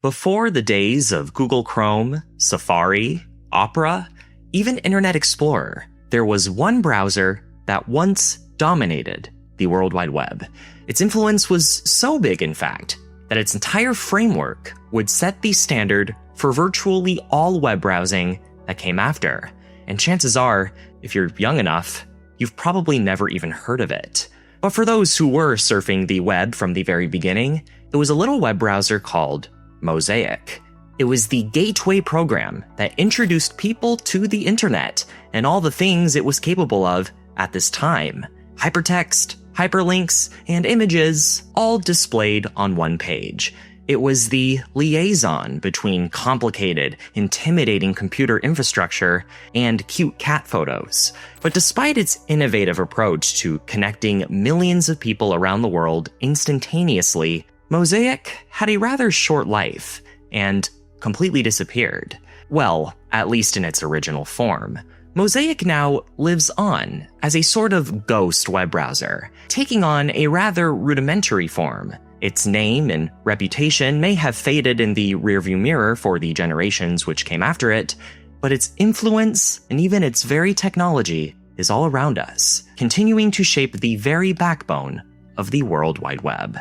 Before the days of Google Chrome, Safari, Opera, even Internet Explorer, there was one browser that once dominated the World Wide Web. Its influence was so big, in fact, that its entire framework would set the standard for virtually all web browsing that came after. And chances are, if you're young enough, you've probably never even heard of it. But for those who were surfing the web from the very beginning, it was a little web browser called Mosaic. It was the gateway program that introduced people to the internet and all the things it was capable of at this time. Hypertext, hyperlinks, and images all displayed on one page. It was the liaison between complicated, intimidating computer infrastructure and cute cat photos. But despite its innovative approach to connecting millions of people around the world instantaneously, Mosaic had a rather short life and completely disappeared. Well, at least in its original form. Mosaic now lives on as a sort of ghost web browser, taking on a rather rudimentary form. Its name and reputation may have faded in the rearview mirror for the generations which came after it, but its influence and even its very technology is all around us, continuing to shape the very backbone of the World Wide Web.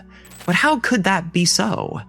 But how could that be so?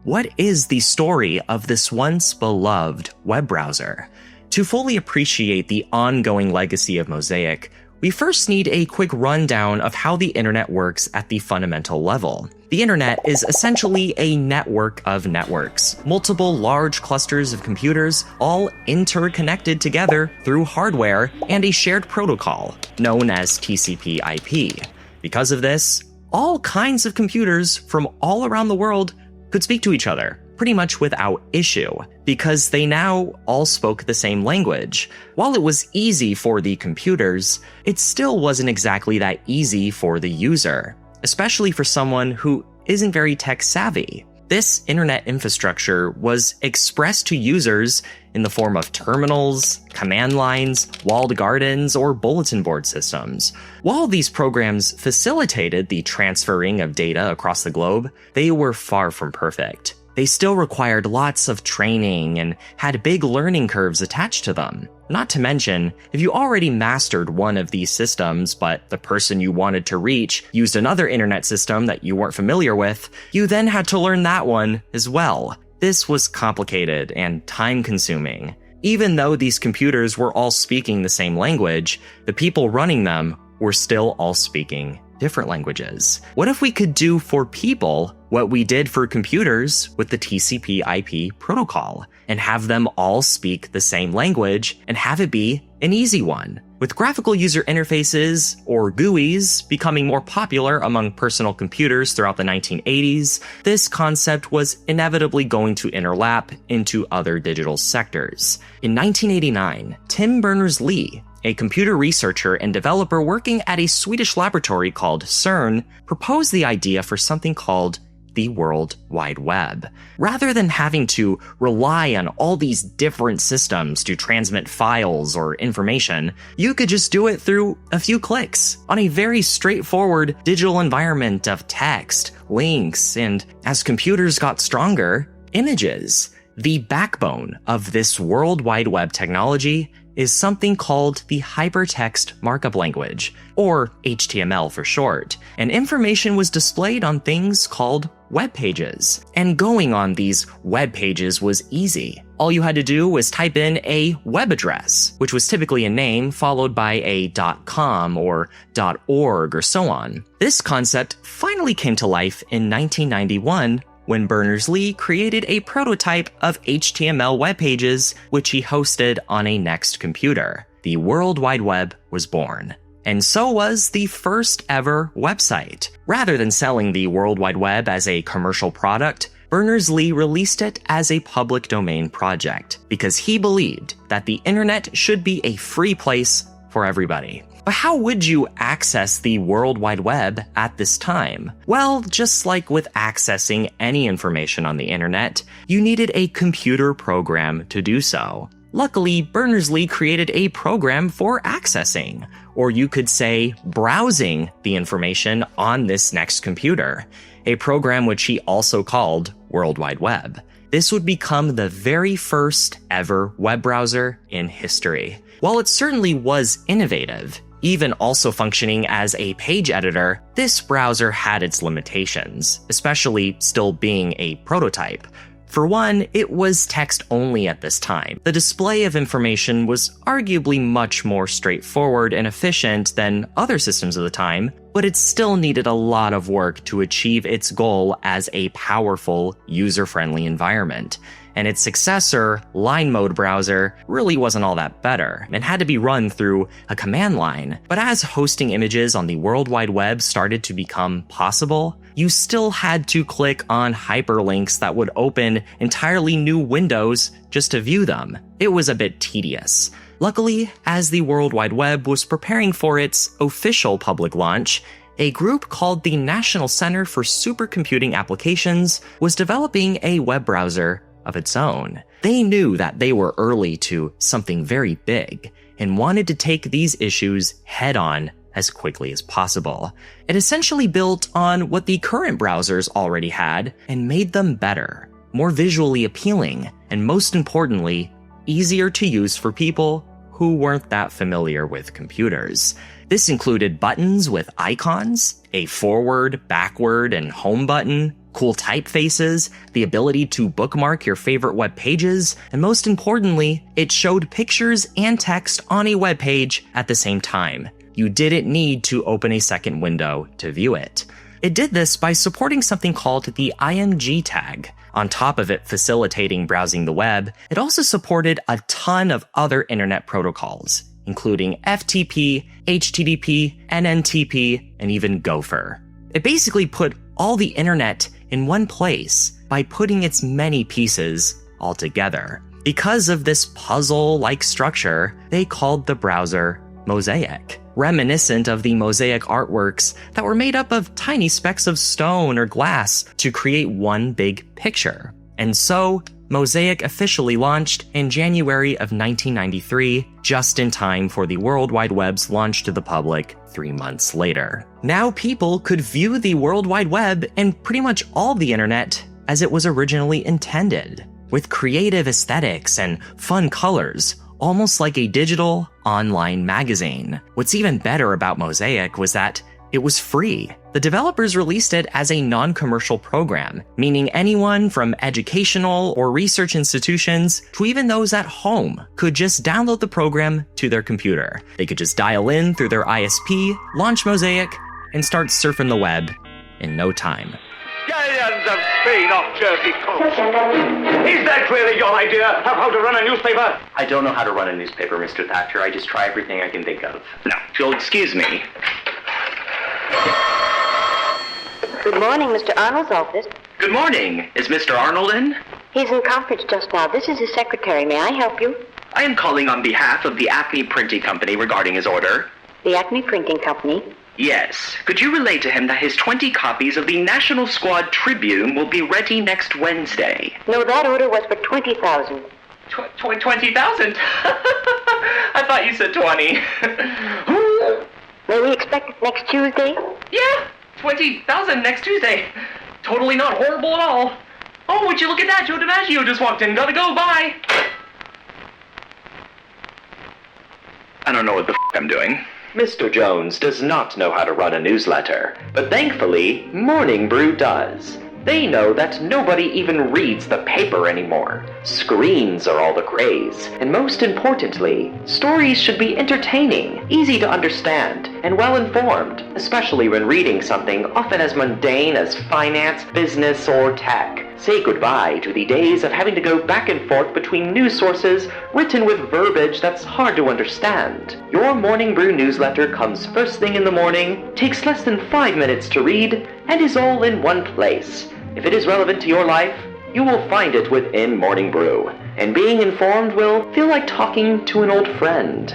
What is the story of this once beloved web browser? To fully appreciate the ongoing legacy of Mosaic, we first need a quick rundown of how the internet works at the fundamental level. The internet is essentially a network of networks, multiple large clusters of computers, all interconnected together through hardware and a shared protocol, known as TCP/IP. Because of this, all kinds of computers from all around the world could speak to each other, pretty much without issue, because they now all spoke the same language. While it was easy for the computers, it still wasn't exactly that easy for the user, especially for someone who isn't very tech savvy. This internet infrastructure was expressed to users in the form of terminals, command lines, walled gardens, or bulletin board systems. While these programs facilitated the transferring of data across the globe, they were far from perfect. They still required lots of training and had big learning curves attached to them. Not to mention, if you already mastered one of these systems, but the person you wanted to reach used another internet system that you weren't familiar with, you then had to learn that one as well. This was complicated and time-consuming. Even though these computers were all speaking the same language, the people running them were still all speaking different languages. What if we could do for people what we did for computers with the TCP/IP protocol, and have them all speak the same language and have it be an easy one? With graphical user interfaces, or GUIs, becoming more popular among personal computers throughout the 1980s, this concept was inevitably going to interlap into other digital sectors. In 1989, Tim Berners-Lee, a computer researcher and developer working at a Swedish laboratory called CERN, proposed the idea for something called the World Wide Web. Rather than having to rely on all these different systems to transmit files or information, you could just do it through a few clicks on a very straightforward digital environment of text, links, and as computers got stronger, images. The backbone of this World Wide Web technology is something called the Hypertext Markup Language, or HTML for short, and information was displayed on things called web pages. And going on these web pages was easy. All you had to do was type in a web address, which was typically a name followed by a .com or .org or so on. This concept finally came to life in 1991 when Berners-Lee created a prototype of HTML web pages, which he hosted on a Next computer. The World Wide Web was born. And so was the first ever website. Rather than selling the World Wide Web as a commercial product, Berners-Lee released it as a public domain project because he believed that the internet should be a free place for everybody. But how would you access the World Wide Web at this time? Well, just like with accessing any information on the internet, you needed a computer program to do so. Luckily, Berners-Lee created a program for accessing, or you could say browsing the information on this Next computer, a program which he also called World Wide Web. This would become the very first ever web browser in history. While it certainly was innovative, even also functioning as a page editor, this browser had its limitations, especially still being a prototype. For one, it was text only at this time. The display of information was arguably much more straightforward and efficient than other systems of the time, but it still needed a lot of work to achieve its goal as a powerful, user-friendly environment. And its successor, line mode browser, really wasn't all that better, and had to be run through a command line. But as hosting images on the World Wide Web started to become possible, you still had to click on hyperlinks that would open entirely new windows just to view them. It was a bit tedious. Luckily, as the World Wide Web was preparing for its official public launch, a group called the National Center for Supercomputing Applications was developing a web browser of its own. They knew that they were early to something very big and wanted to take these issues head on as quickly as possible. It essentially built on what the current browsers already had and made them better, more visually appealing, and most importantly, easier to use for people who weren't that familiar with computers. This included buttons with icons, a forward, backward, and home button, cool typefaces, the ability to bookmark your favorite web pages, and most importantly, it showed pictures and text on a web page at the same time. You didn't need to open a second window to view it. It did this by supporting something called the IMG tag. On top of it facilitating browsing the web, it also supported a ton of other internet protocols, including FTP, HTTP, NNTP, and even Gopher. It basically put all the internet in one place by putting its many pieces all together. Because of this puzzle-like structure, they called the browser Mosaic, reminiscent of the mosaic artworks that were made up of tiny specks of stone or glass to create one big picture. And so, Mosaic officially launched in January of 1993, just in time for the World Wide Web's launch to the public 3 months later. Now people could view the World Wide Web and pretty much all the internet as it was originally intended, with creative aesthetics and fun colors, almost like a digital online magazine. What's even better about Mosaic was that it was free. The developers released it as a non-commercial program, meaning anyone from educational or research institutions to even those at home could just download the program to their computer. They could just dial in through their ISP, launch Mosaic, and start surfing the web in no time. Galleons of Spain off Jersey coast. Is that really your idea of how to run a newspaper? I don't know how to run a newspaper, Mr. Thatcher. I just try everything I can think of. Now, if you'll excuse me. Good morning, Mr. Arnold's office. Good morning. Is Mr. Arnold in? He's in conference just now. This is his secretary. May I help you? I am calling on behalf of the Acme Printing Company regarding his order. The Acme Printing Company? Yes. Could you relay to him that his 20 copies of the National Squad Tribune will be ready next Wednesday? No, that order was for 20,000. 20,000? I thought you said 20. May we expect it next Tuesday? Yeah, 20,000 next Tuesday. Totally not horrible at all. Oh, would you look at that? Joe DiMaggio just walked in. Gotta go, bye. I don't know what the I'm doing. Mr. Jones does not know how to run a newsletter, but thankfully, Morning Brew does. They know that nobody even reads the paper anymore. Screens are all the craze, and most importantly, stories should be entertaining, easy to understand, and well-informed, especially when reading something often as mundane as finance, business, or tech. Say goodbye to the days of having to go back and forth between news sources written with verbiage that's hard to understand. Your Morning Brew newsletter comes first thing in the morning, takes less than 5 minutes to read, and is all in one place. If it is relevant to your life, you will find it within Morning Brew, and being informed will feel like talking to an old friend.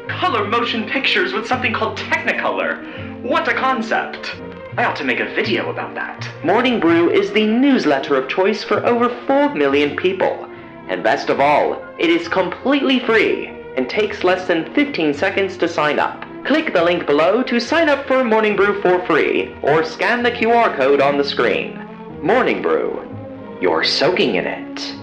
Color motion pictures with something called Technicolor. What a concept! I ought to make a video about that. Morning Brew is the newsletter of choice for over 4 million people. And best of all, it is completely free and takes less than 15 seconds to sign up. Click the link below to sign up for Morning Brew for free, or scan the QR code on the screen. Morning Brew, you're soaking in it.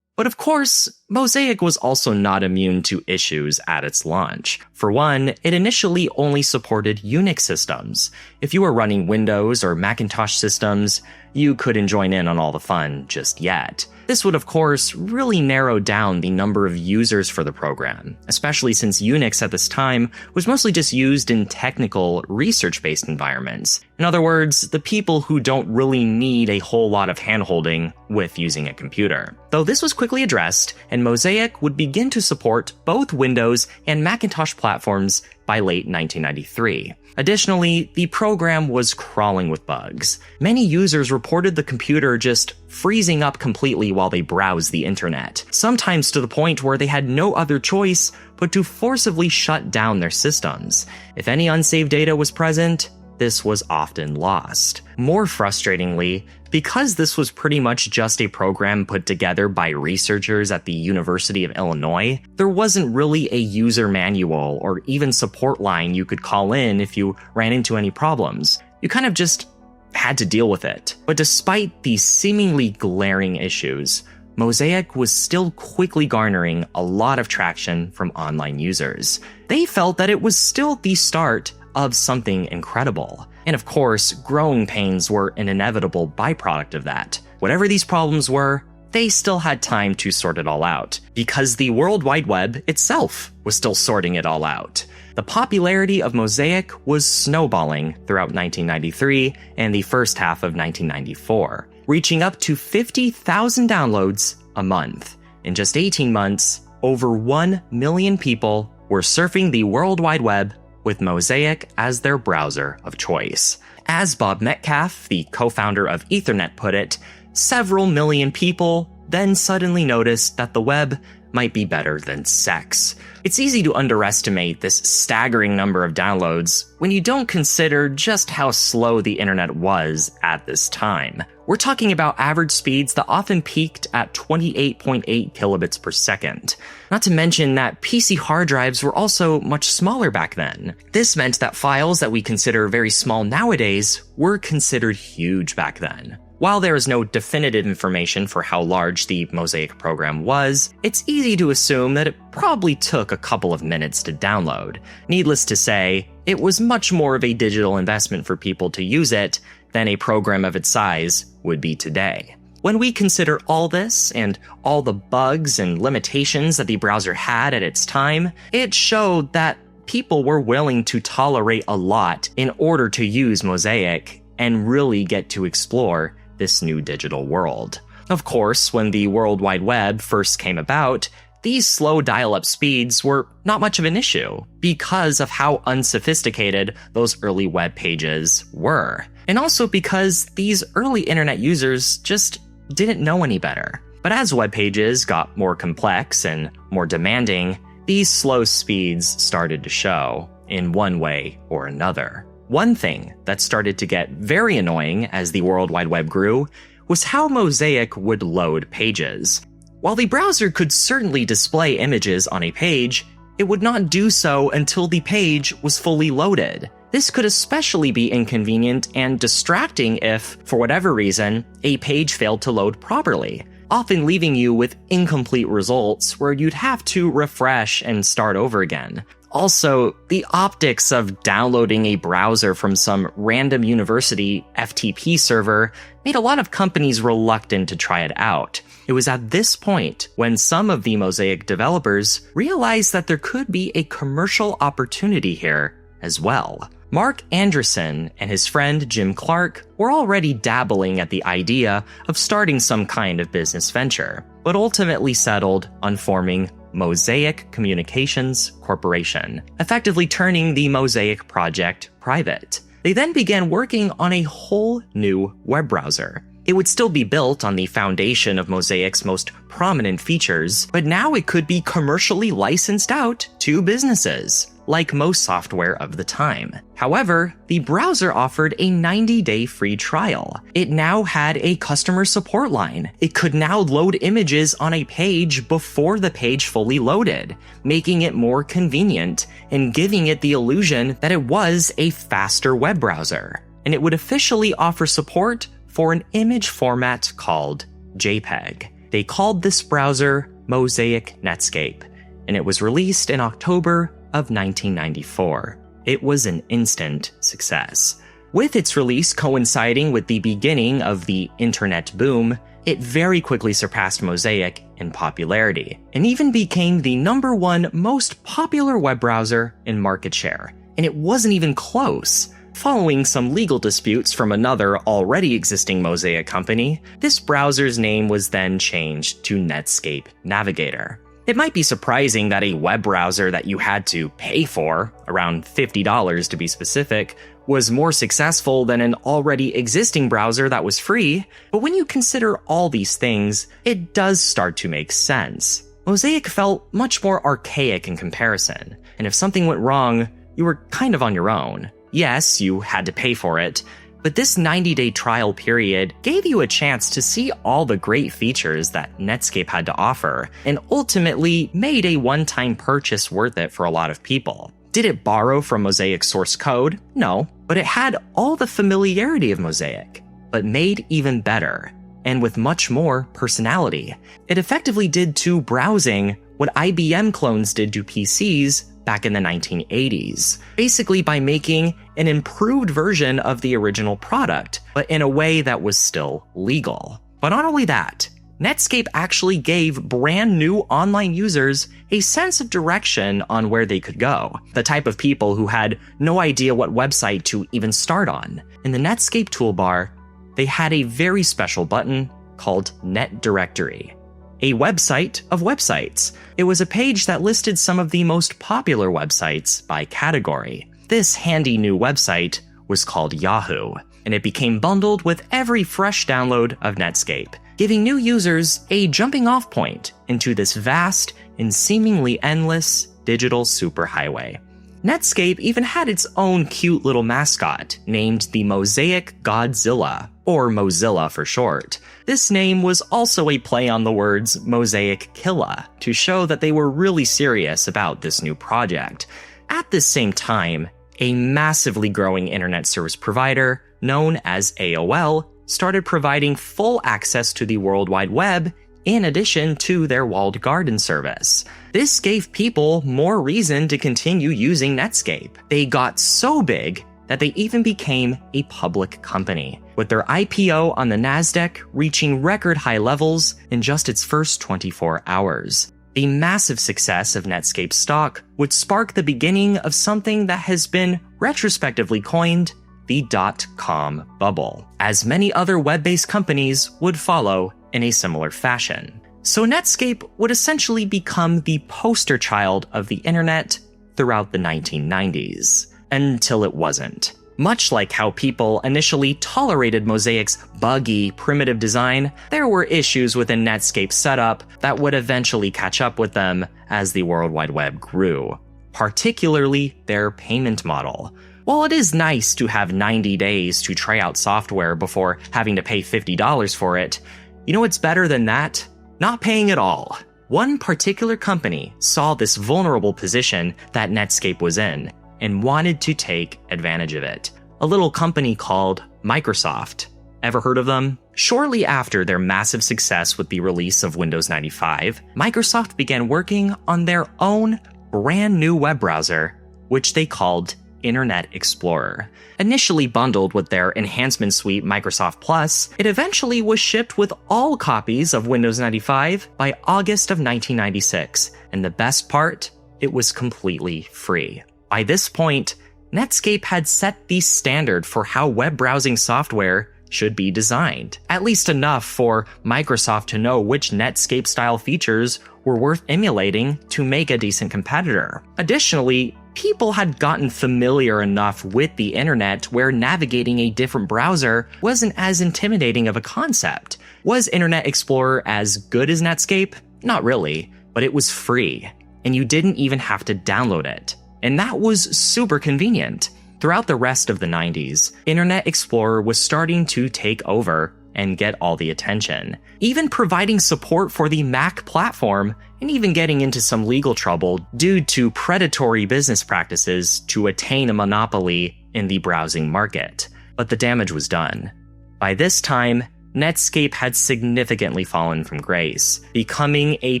But of course, Mosaic was also not immune to issues at its launch. For one, it initially only supported Unix systems. If you were running Windows or Macintosh systems, you couldn't join in on all the fun just yet. This would, of course, really narrow down the number of users for the program, especially since Unix at this time was mostly just used in technical, research-based environments. In other words, the people who don't really need a whole lot of handholding with using a computer. Though this was quickly addressed, and Mosaic would begin to support both Windows and Macintosh platforms by late 1993. Additionally, the program was crawling with bugs. Many users reported the computer just freezing up completely while they browsed the internet, sometimes to the point where they had no other choice but to forcibly shut down their systems. If any unsaved data was present, this was often lost. More frustratingly, because this was pretty much just a program put together by researchers at the University of Illinois, there wasn't really a user manual or even support line you could call in if you ran into any problems. You kind of just had to deal with it. But despite these seemingly glaring issues, Mosaic was still quickly garnering a lot of traction from online users. They felt that it was still the start of something incredible. And of course, growing pains were an inevitable byproduct of that. Whatever these problems were, they still had time to sort it all out, because the World Wide Web itself was still sorting it all out. The popularity of Mosaic was snowballing throughout 1993 and the first half of 1994, reaching up to 50,000 downloads a month. In just 18 months, over 1 million people were surfing the World Wide Web with Mosaic as their browser of choice. As Bob Metcalfe, the co-founder of Ethernet, put it, several million people then suddenly noticed that the web might be better than sex. It's easy to underestimate this staggering number of downloads when you don't consider just how slow the internet was at this time. We're talking about average speeds that often peaked at 28.8 kilobits per second. Not to mention that PC hard drives were also much smaller back then. This meant that files that we consider very small nowadays were considered huge back then. While there is no definitive information for how large the Mosaic program was, it's easy to assume that it probably took a couple of minutes to download. Needless to say, it was much more of a digital investment for people to use it than a program of its size would be today. When we consider all this and all the bugs and limitations that the browser had at its time, it showed that people were willing to tolerate a lot in order to use Mosaic and really get to explore this new digital world. Of course, when the World Wide Web first came about, these slow dial-up speeds were not much of an issue because of how unsophisticated those early web pages were. And also because these early internet users just didn't know any better. But as web pages got more complex and more demanding, these slow speeds started to show in one way or another. One thing that started to get very annoying as the World Wide Web grew was how Mosaic would load pages. While the browser could certainly display images on a page, it would not do so until the page was fully loaded. This could especially be inconvenient and distracting if, for whatever reason, a page failed to load properly, often leaving you with incomplete results where you'd have to refresh and start over again. Also, the optics of downloading a browser from some random university FTP server made a lot of companies reluctant to try it out. It was at this point when some of the Mosaic developers realized that there could be a commercial opportunity here as well. Mark Anderson and his friend Jim Clark were already dabbling at the idea of starting some kind of business venture, but ultimately settled on forming Mosaic Communications Corporation, effectively turning the Mosaic project private. They then began working on a whole new web browser. It would still be built on the foundation of Mosaic's most prominent features, but now it could be commercially licensed out to businesses, like most software of the time. However, the browser offered a 90-day free trial. It now had a customer support line. It could now load images on a page before the page fully loaded, making it more convenient and giving it the illusion that it was a faster web browser. And it would officially offer support for an image format called JPEG. They called this browser Mosaic Netscape, and it was released in October of 1994. It was an instant success. With its release coinciding with the beginning of the internet boom, it very quickly surpassed Mosaic in popularity, and even became the #1 most popular web browser in market share. And it wasn't even close. Following some legal disputes from another already existing Mosaic company, this browser's name was then changed to Netscape Navigator. It might be surprising that a web browser that you had to pay for, around $50 to be specific, was more successful than an already existing browser that was free, but when you consider all these things, it does start to make sense. Mosaic felt much more archaic in comparison, and if something went wrong, you were kind of on your own. Yes, you had to pay for it, but this 90-day trial period gave you a chance to see all the great features that Netscape had to offer, and ultimately made a one-time purchase worth it for a lot of people. Did it borrow from Mosaic's source code? No, but it had all the familiarity of Mosaic, but made even better, and with much more personality. It effectively did to browsing what IBM clones did to PCs back in the 1980s, basically by making an improved version of the original product, but in a way that was still legal. But not only that, Netscape actually gave brand new online users a sense of direction on where they could go, the type of people who had no idea what website to even start on. In the Netscape toolbar, they had a very special button called Net Directory, a website of websites. It was a page that listed some of the most popular websites by category. This handy new website was called Yahoo, and it became bundled with every fresh download of Netscape, giving new users a jumping-off point into this vast and seemingly endless digital superhighway. Netscape even had its own cute little mascot named the Mosaic Godzilla, or Mozilla for short. This name was also a play on the words Mosaic Killa, to show that they were really serious about this new project. At the same time, a massively growing internet service provider known as AOL started providing full access to the World Wide Web in addition to their walled garden service. This gave people more reason to continue using Netscape. They got so big that they even became a public company, with their IPO on the Nasdaq reaching record high levels in just its first 24 hours. The massive success of Netscape stock would spark the beginning of something that has been retrospectively coined the dot-com bubble, as many other web-based companies would follow in a similar fashion. So Netscape would essentially become the poster child of the internet throughout the 1990s, until it wasn't. Much like how people initially tolerated Mosaic's buggy, primitive design, there were issues within Netscape's setup that would eventually catch up with them as the World Wide Web grew, particularly their payment model. While it is nice to have 90 days to try out software before having to pay $50 for it, you know what's better than that? Not paying at all. One particular company saw this vulnerable position that Netscape was in and wanted to take advantage of it. A little company called Microsoft. Ever heard of them? Shortly after their massive success with the release of Windows 95, Microsoft began working on their own brand new web browser, which they called Internet Explorer. Initially bundled with their enhancement suite Microsoft Plus, it eventually was shipped with all copies of Windows 95 by August of 1996, and the best part, it was completely free. By this point, Netscape had set the standard for how web browsing software should be designed, at least enough for Microsoft to know which Netscape-style features were worth emulating to make a decent competitor. Additionally, people had gotten familiar enough with the internet where navigating a different browser wasn't as intimidating of a concept. Was Internet Explorer as good as Netscape? Not really, but it was free, and you didn't even have to download it. And that was super convenient. Throughout the rest of the 90s, Internet Explorer was starting to take over and get all the attention, even providing support for the Mac platform and even getting into some legal trouble due to predatory business practices to attain a monopoly in the browsing market. But the damage was done. By this time, Netscape had significantly fallen from grace, becoming a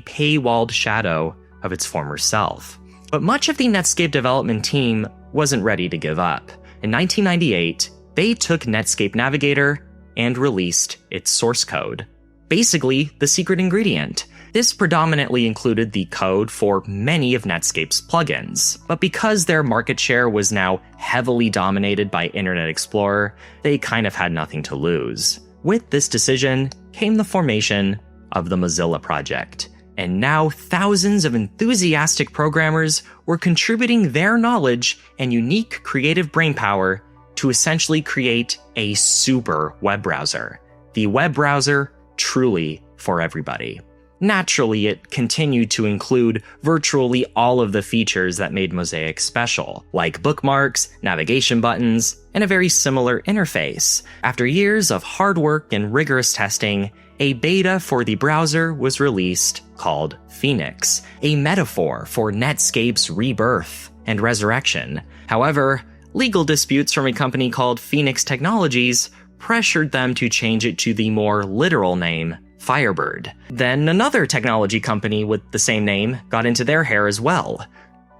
paywalled shadow of its former self. But much of the Netscape development team wasn't ready to give up. In 1998, they took Netscape Navigator and released its source code. Basically, the secret ingredient. This predominantly included the code for many of Netscape's plugins, but because their market share was now heavily dominated by Internet Explorer, they kind of had nothing to lose. With this decision came the formation of the Mozilla project, and now thousands of enthusiastic programmers were contributing their knowledge and unique creative brainpower to essentially create a super web browser. The web browser truly for everybody. Naturally, it continued to include virtually all of the features that made Mosaic special, like bookmarks, navigation buttons, and a very similar interface. After years of hard work and rigorous testing, a beta for the browser was released called Phoenix, a metaphor for Netscape's rebirth and resurrection. However, legal disputes from a company called Phoenix Technologies pressured them to change it to the more literal name, Firebird. Then another technology company with the same name got into their hair as well.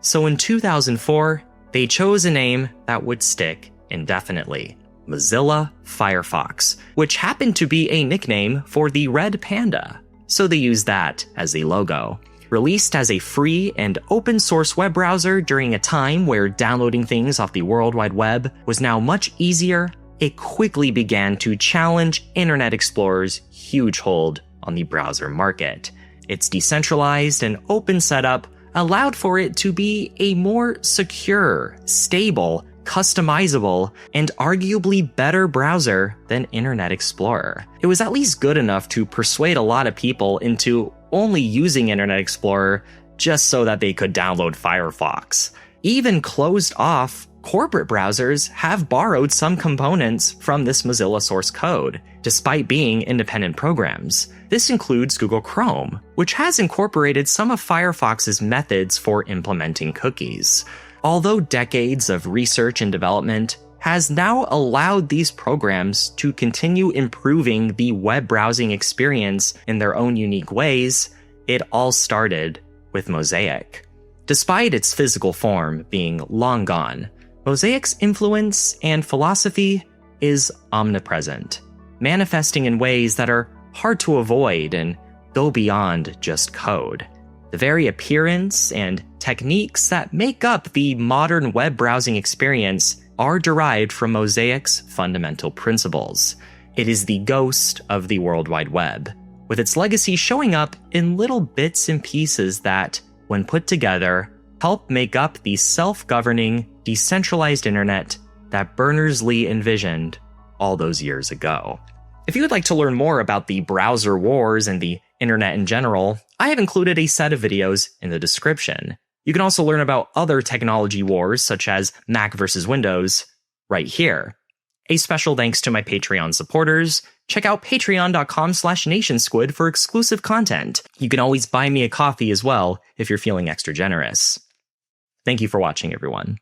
So in 2004, they chose a name that would stick indefinitely, Mozilla Firefox, which happened to be a nickname for the red panda. So they used that as the logo. Released as a free and open source web browser during a time where downloading things off the World Wide Web was now much easier, it quickly began to challenge Internet Explorer's huge hold on the browser market. Its decentralized and open setup allowed for it to be a more secure, stable, customizable, and arguably better browser than Internet Explorer. It was at least good enough to persuade a lot of people into only using Internet Explorer just so that they could download Firefox. Even closed off corporate browsers have borrowed some components from this Mozilla source code, despite being independent programs. This includes Google Chrome, which has incorporated some of Firefox's methods for implementing cookies. Although decades of research and development has now allowed these programs to continue improving the web browsing experience in their own unique ways, it all started with Mosaic. Despite its physical form being long gone, Mosaic's influence and philosophy is omnipresent, manifesting in ways that are hard to avoid and go beyond just code. The very appearance and techniques that make up the modern web browsing experience are derived from Mosaic's fundamental principles. It is the ghost of the World Wide Web, with its legacy showing up in little bits and pieces that, when put together, help make up the self-governing, decentralized internet that Berners-Lee envisioned all those years ago. If you would like to learn more about the browser wars and the internet in general, I have included a set of videos in the description. You can also learn about other technology wars, such as Mac versus Windows, right here. A special thanks to my Patreon supporters. Check out patreon.com/nationsquid for exclusive content. You can always buy me a coffee as well if you're feeling extra generous. Thank you for watching, everyone.